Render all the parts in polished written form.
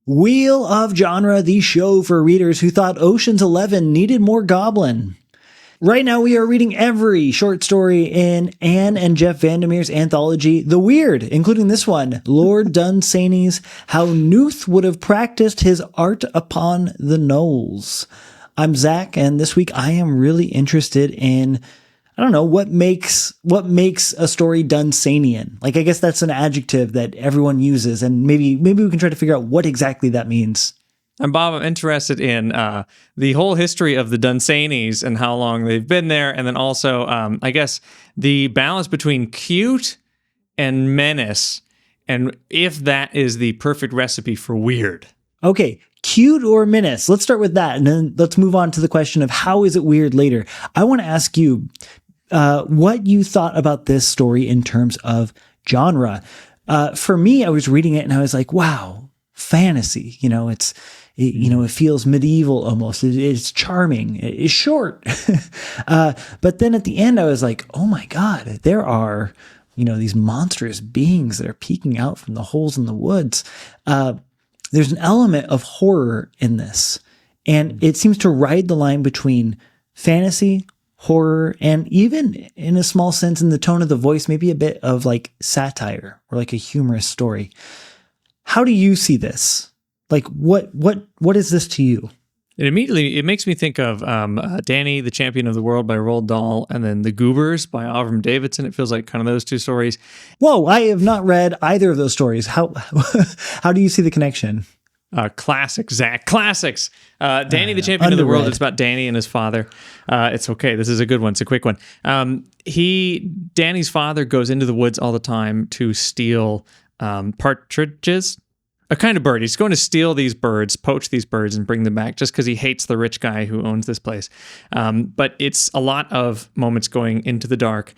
Wheel of Genre, the show for readers who thought Ocean's 11 needed more goblin. Right now we are reading every short story in Ann and Jeff VanderMeer's anthology, The Weird, including this one, Lord Dunsany's How Nuth Would Have Practiced His Art Upon the Gnoles. I'm Zach, and this week I am really interested in, I don't know, what makes a story Dunsanian. Like, I guess that's an adjective that everyone uses, and maybe we can try to figure out what exactly that means. And Bob, I'm interested in the whole history of the Dunsanys and how long they've been there, and then also, I guess, the balance between cute and menace, and if that is the perfect recipe for weird. Okay, cute or menace? Let's start with that, and then let's move on to the question of how is it weird later. I want to ask you what you thought about this story in terms of genre. For me, I was reading it and I was like, wow, fantasy. It feels medieval almost. It's charming. It's short. But then at the end, I was like, oh my God, there are, these monstrous beings that are peeking out from the holes in the woods. There's an element of horror in this. And it seems to ride the line between fantasy, horror, and even in a small sense in the tone of the voice, maybe a bit of like satire or like a humorous story. How do you see this? Like, what is this to you? It makes me think of Danny, the Champion of the World by Roald Dahl, and then The Goobers by Avram Davidson. It feels like kind of those two stories. Whoa, I have not read either of those stories. How do you see the connection? Classics, Zach. Classics. Danny, the Champion of the World. It's about Danny and his father. It's okay. This is a good one. It's a quick one. Danny's father goes into the woods all the time to steal partridges. A kind of bird. He's going to steal these birds, poach these birds, and bring them back just because he hates the rich guy who owns this place. But it's a lot of moments going into the dark,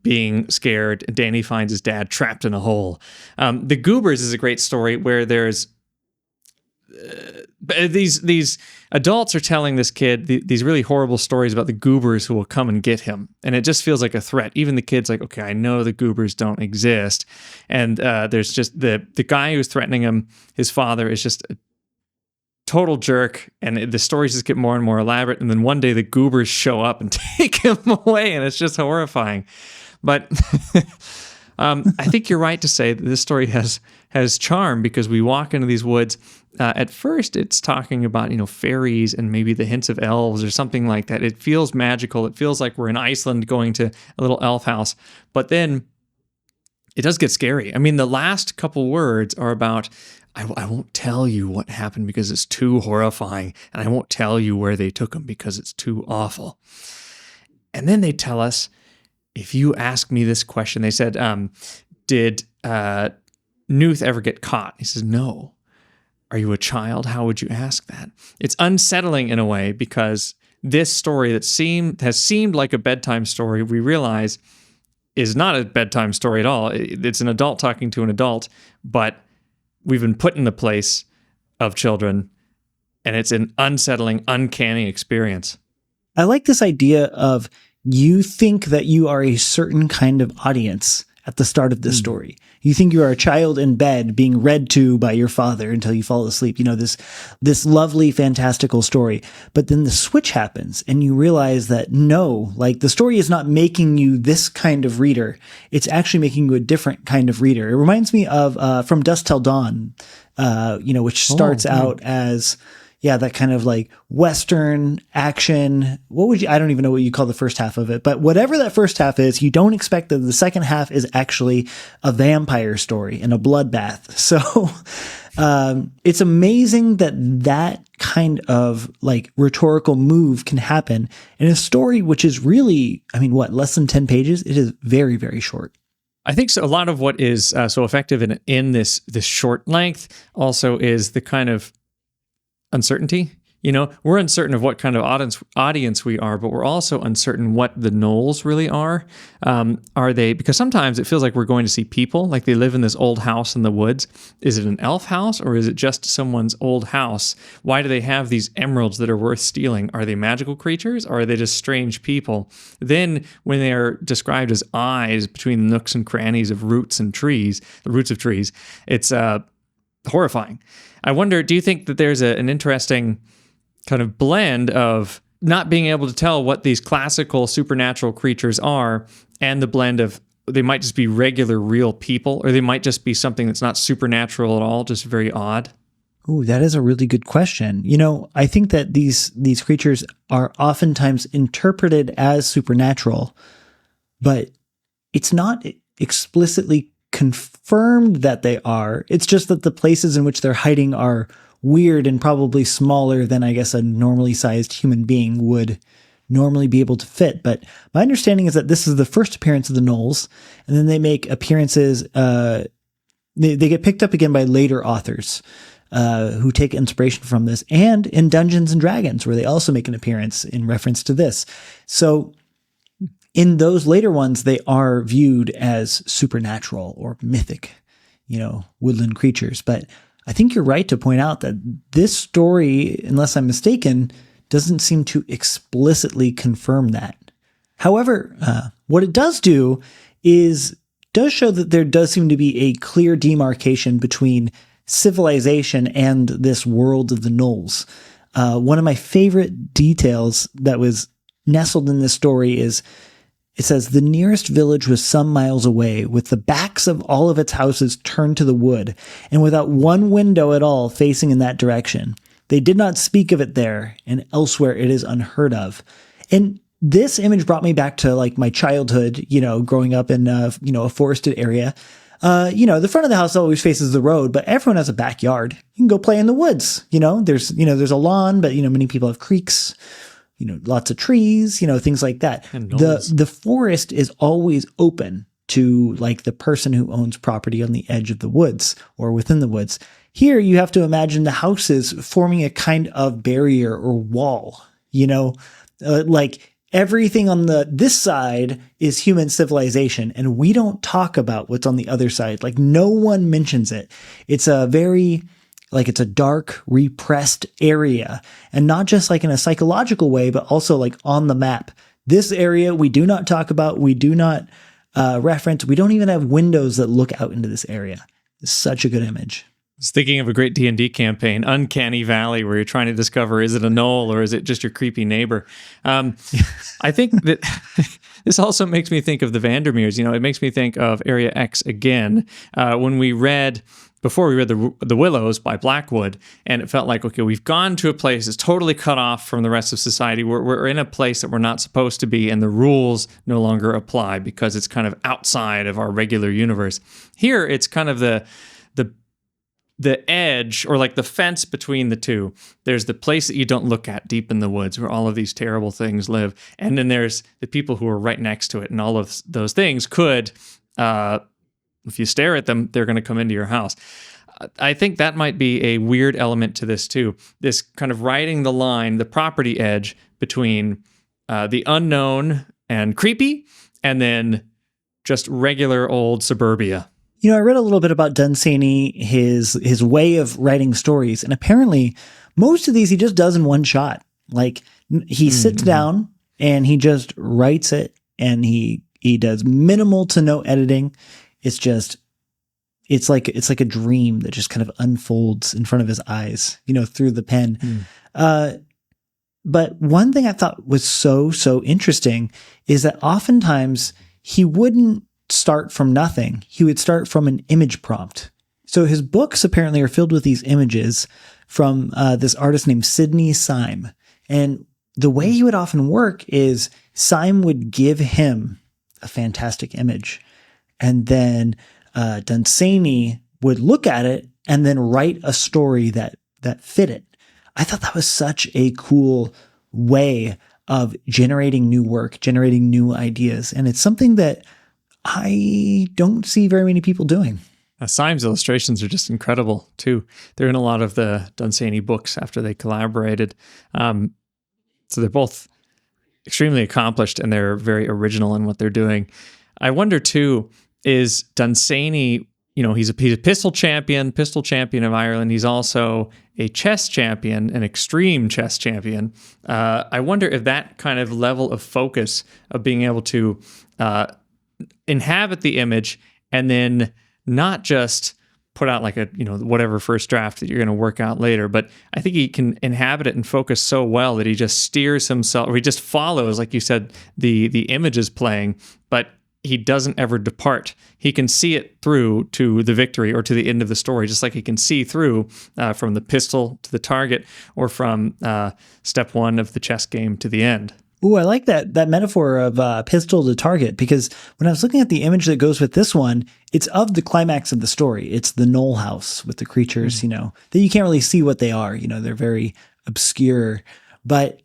being scared. Danny finds his dad trapped in a hole. The Goobers is a great story where there's these adults are telling this kid these really horrible stories about the Goobers who will come and get him, and it just feels like a threat. Even the kid's like, okay, I know the Goobers don't exist, and there's just the guy who's threatening him. His father is just a total jerk, and the stories just get more and more elaborate. And then one day the Goobers show up and take him away, and it's just horrifying. But I think you're right to say that this story has charm because we walk into these woods. At first, it's talking about, fairies and maybe the hints of elves or something like that. It feels magical. It feels like we're in Iceland going to a little elf house. But then it does get scary. I mean, the last couple words are about, I won't tell you what happened because it's too horrifying. And I won't tell you where they took them because it's too awful. And then they tell us, if you ask me this question, they said, did Nuth ever get caught? He says, no. Are you a child? How would you ask that? It's unsettling in a way because this story that has seemed like a bedtime story, we realize is not a bedtime story at all. It's an adult talking to an adult, but we've been put in the place of children, and it's an unsettling, uncanny experience. I like this idea of you think that you are a certain kind of audience at the start of this story. You think you are a child in bed being read to by your father until you fall asleep. This lovely, fantastical story. But then the switch happens and you realize that no, like the story is not making you this kind of reader. It's actually making you a different kind of reader. It reminds me of From Dusk Till Dawn, which starts out as that kind of like Western action. I don't even know what you call the first half of it, but whatever that first half is, you don't expect that the second half is actually a vampire story and a bloodbath. So, it's amazing that kind of like rhetorical move can happen in a story, which is really, less than 10 pages. It is very, very short. I think so. A lot of what is so effective in this short length also is the kind of uncertainty. We're uncertain of what kind of audience we are, but we're also uncertain what the Gnoles really are. Are they, because sometimes it feels like we're going to see people, like they live in this old house in the woods. Is it an elf house or is it just someone's old house? Why do they have these emeralds that are worth stealing? Are they magical creatures or are they just strange people? Then when they are described as eyes between the nooks and crannies of roots of trees, it's horrifying. I wonder, do you think that there's an interesting kind of blend of not being able to tell what these classical supernatural creatures are and the blend of they might just be regular real people, or they might just be something that's not supernatural at all, just very odd? Ooh, that is a really good question. I think that these creatures are oftentimes interpreted as supernatural, but it's not explicitly confirmed that they are. It's just that the places in which they're hiding are weird and probably smaller than, I guess, a normally sized human being would normally be able to fit. But my understanding is that this is the first appearance of the Gnoles, and then they make appearances. They get picked up again by later authors who take inspiration from this, and in Dungeons and Dragons, where they also make an appearance in reference to this. So in those later ones, they are viewed as supernatural or mythic, woodland creatures. But I think you're right to point out that this story, unless I'm mistaken, doesn't seem to explicitly confirm that. However, what it does do does show that there does seem to be a clear demarcation between civilization and this world of the Gnoles. One of my favorite details that was nestled in this story is it says, the nearest village was some miles away, with the backs of all of its houses turned to the wood, and without one window at all facing in that direction. They did not speak of it there, and elsewhere it is unheard of. And this image brought me back to like my childhood, growing up in a forested area. The front of the house always faces the road, but everyone has a backyard. You can go play in the woods. There's a lawn, but many people have creeks, lots of trees, things like that. The forest is always open to like the person who owns property on the edge of the woods or within the woods. Here you have to imagine the houses forming a kind of barrier or wall, like everything on this side is human civilization, and we don't talk about what's on the other side. Like no one mentions it. It's it's a dark, repressed area, and not just like in a psychological way, but also like on the map. This area we do not talk about. We do not reference. We don't even have windows that look out into this area. It's such a good image. I was thinking of a great D&D campaign, Uncanny Valley, where you're trying to discover, is it a gnoll or is it just your creepy neighbor? I think that this also makes me think of the VanderMeers. It makes me think of Area X again. Before we read the Willows by Blackwood, and it felt like, okay, we've gone to a place that's totally cut off from the rest of society. We're in a place that we're not supposed to be, and the rules no longer apply because it's kind of outside of our regular universe. Here, it's kind of the edge, or like the fence between the two. There's the place that you don't look at deep in the woods where all of these terrible things live. And then there's the people who are right next to it. And all of those things could, if you stare at them, they're going to come into your house. I think that might be a weird element to this too. This kind of riding the line, the property edge between the unknown and creepy, and then just regular old suburbia. I read a little bit about Dunsany, his way of writing stories, and apparently most of these he just does in one shot. Like he sits down and he just writes it, and he does minimal to no editing. It's like a dream that just kind of unfolds in front of his eyes, through the pen. But one thing I thought was so interesting is that oftentimes he wouldn't start from nothing. He would start from an image prompt. So his books apparently are filled with these images from this artist named Sidney Syme. And the way he would often work is Syme would give him a fantastic image, and then Dunsany would look at it and then write a story that fit it. I thought that was such a cool way of generating new work, generating new ideas. And it's something that I don't see very many people doing. Syme's illustrations are just incredible, too. They're in a lot of the Dunsany books after they collaborated. So they're both extremely accomplished, and they're very original in what they're doing. I wonder, too, is Dunsany, he's a pistol champion of Ireland. He's also a chess champion, an extreme chess champion. I wonder if that kind of level of focus of being able to inhabit the image and then not just put out like a, whatever first draft that you're going to work out later. But I think he can inhabit it and focus so well that he just steers himself, or he just follows, like you said, the images playing, but he doesn't ever depart. He can see it through to the victory or to the end of the story, just like he can see through from the pistol to the target, or from step one of the chess game to the end. Ooh, I like that metaphor of pistol to target, because when I was looking at the image that goes with this one, it's of the climax of the story. It's the Knoll house with the creatures, that you can't really see what they are. They're very obscure. But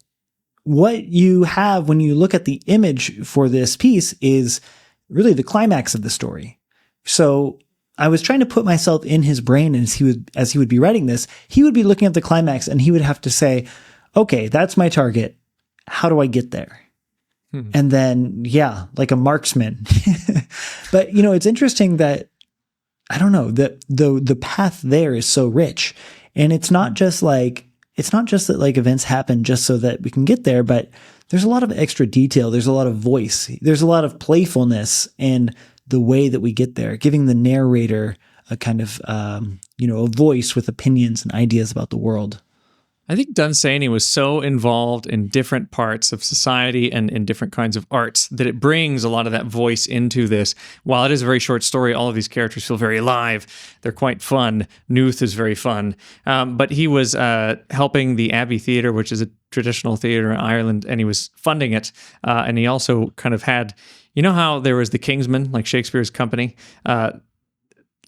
what you have when you look at the image for this piece is really the climax of the story. So I was trying to put myself in his brain, and as he would be writing this, he would be looking at the climax and he would have to say, okay, that's my target. How do I get there? And then, like a marksman. But, it's interesting that, I don't know, that the path there is so rich. And it's not just that like events happen just so that we can get there, but there's a lot of extra detail. There's a lot of voice. There's a lot of playfulness in the way that we get there, giving the narrator a kind of, a voice with opinions and ideas about the world. I think Dunsany was so involved in different parts of society and in different kinds of arts that it brings a lot of that voice into this. While it is a very short story, all of these characters feel very alive. They're quite fun. Nuth is very fun. But he was helping the Abbey Theatre, which is a traditional theatre in Ireland, and he was funding it. And he also kind of had, how there was the Kingsmen, like Shakespeare's company?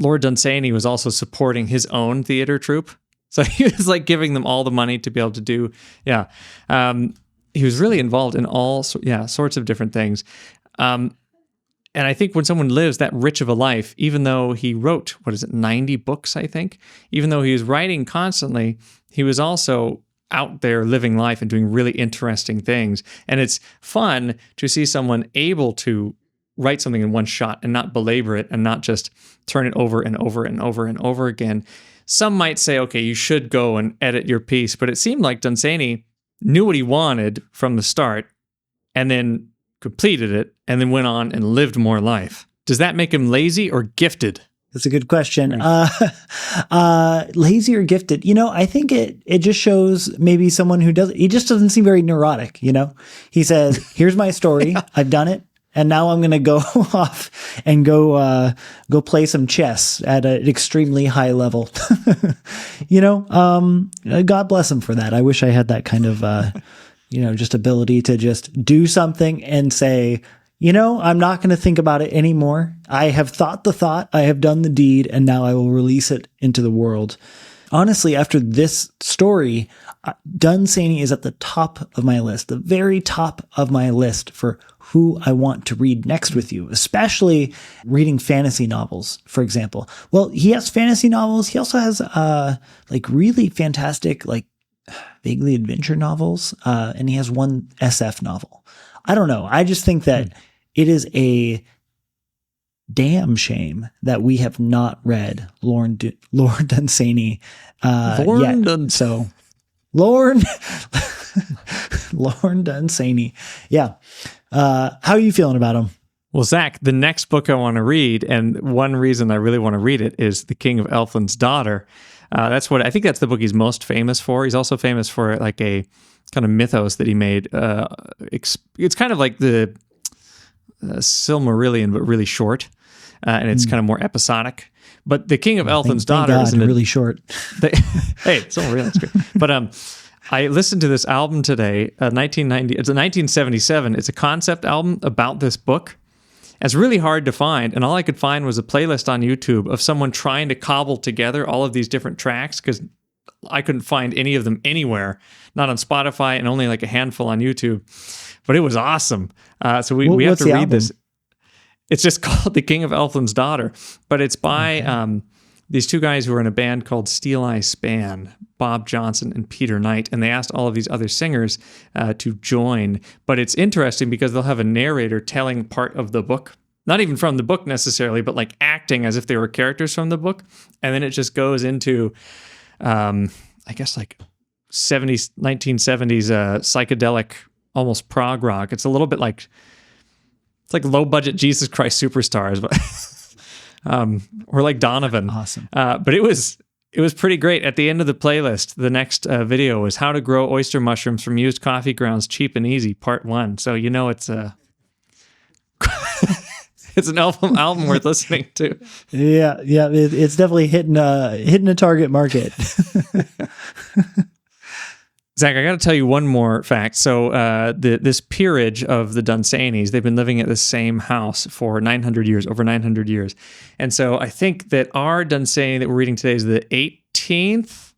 Lord Dunsany was also supporting his own theatre troupe. So he was like giving them all the money to be able to do, he was really involved in all sorts of different things. And I think when someone lives that rich of a life, even though he wrote, 90 books, I think, even though he was writing constantly, he was also out there living life and doing really interesting things. And it's fun to see someone able to write something in one shot and not belabor it and not just turn it over and over and over and over again. Some might say, okay, you should go and edit your piece, but it seemed like Dunsany knew what he wanted from the start and then completed it and then went on and lived more life. Does that make him lazy or gifted? That's a good question. Lazy or gifted? I think it just shows maybe someone who he just doesn't seem very neurotic, He says, here's my story. I've done it. And now I'm going to go off and go play some chess at an extremely high level. God bless him for that. I wish I had that kind of, just ability to just do something and say, I'm not going to think about it anymore. I have thought the thought, I have done the deed, and now I will release it into the world. Honestly, after this story, Dunsany is at the top of my list, the very top of my list for who I want to read next with you, especially reading fantasy novels, for example. Well, he has fantasy novels. He also has really fantastic, vaguely adventure novels, and he has one SF novel. I don't know. I just think that it is a damn shame that we have not read Lord Dunsany yet. So Lord Dunsany. Yeah. How are you feeling about him? Well, Zach, the next book I want to read, and one reason I really want to read it, is The King of Elfland's Daughter. That's what I think that's the book he's most famous for. He's also famous for like a kind of mythos that he made. It's kind of like the Silmarillion, but really short, and it's kind of more episodic. But The King of Elfland's Daughter is really short. Hey, Silmarillion's great. But I listened to this album today, 1990. It's a 1977. It's a concept album about this book. It's really hard to find, and all I could find was a playlist on YouTube of someone trying to cobble together all of these different tracks, because I couldn't find any of them anywhere, not on Spotify, and only like a handful on YouTube. But it was awesome. So we have to read this. It's just called The King of Elfland's Daughter, but it's by these two guys who are in a band called Steel Eye Span, Bob Johnson and Peter Knight, and they asked all of these other singers to join. But it's interesting because they'll have a narrator telling part of the book, not even from the book necessarily, but like acting as if they were characters from the book. And then it just goes into, I guess, like 1970s psychedelic, almost prog rock. It's a little bit like, it's like low budget Jesus Christ Superstars, but or like Donovan. Awesome. But it was pretty great. At the end of the playlist, the next video was how to grow oyster mushrooms from used coffee grounds cheap and easy, part 1. So it's a it's an album worth listening to. Yeah, it's definitely hitting a target market. Zach, I got to tell you one more fact. So this peerage of the Dunsanys, they've been living at the same house for 900 years, over 900 years. And so I think that our Dunsany that we're reading today is the 18th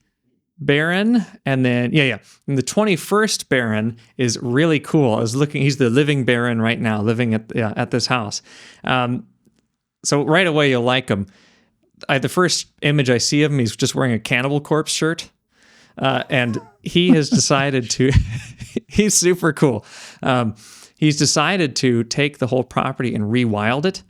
Baron. And then, and the 21st Baron is really cool. I was looking, he's the living Baron right now, living at this house. So right away, you'll like him. The first image I see of him, he's just wearing a Cannibal Corpse shirt. And he has decided to, he's super cool. He's decided to take the whole property and rewild it.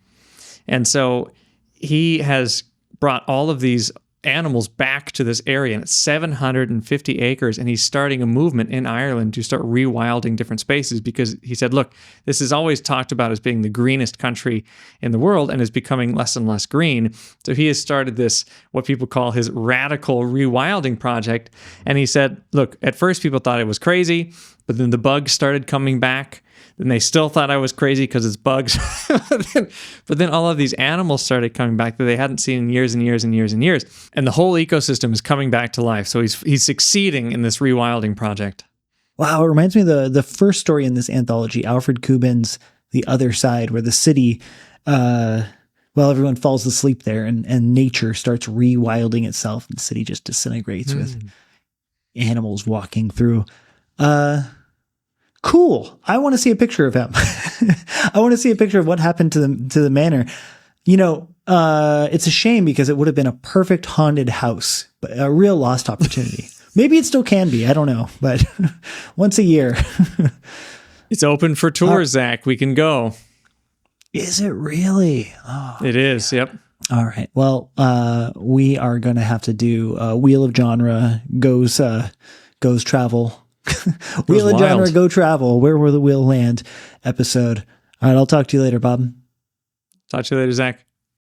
And so he has brought all of these animals back to this area, and it's 750 acres, and he's starting a movement in Ireland to start rewilding different spaces, because he said, look, this is always talked about as being the greenest country in the world and is becoming less and less green. So he has started this, what people call his radical rewilding project. And he said, look, at first people thought it was crazy, but then the bugs started coming back. Then they still thought I was crazy because it's bugs. But then all of these animals started coming back that they hadn't seen in years and years and years and years. And the whole ecosystem is coming back to life. So he's succeeding in this rewilding project. Wow, it reminds me of the first story in this anthology, Alfred Kubin's The Other Side, where the city, everyone falls asleep there and nature starts rewilding itself, and the city just disintegrates with animals walking through. Cool. I want to see a picture of him. I want to see a picture of what happened to the manor. It's a shame because it would have been a perfect haunted house, but a real lost opportunity. Maybe it still can be. I don't know, but once a year. It's open for tours, Zach. We can go. Is it really? Oh, it is. Yep. All right. Well, we are going to have to do Wheel of Genre goes travel. Wheel of Genre, go travel. Where will the wheel land? Episode. All right. I'll talk to you later, Bob. Talk to you later, Zach.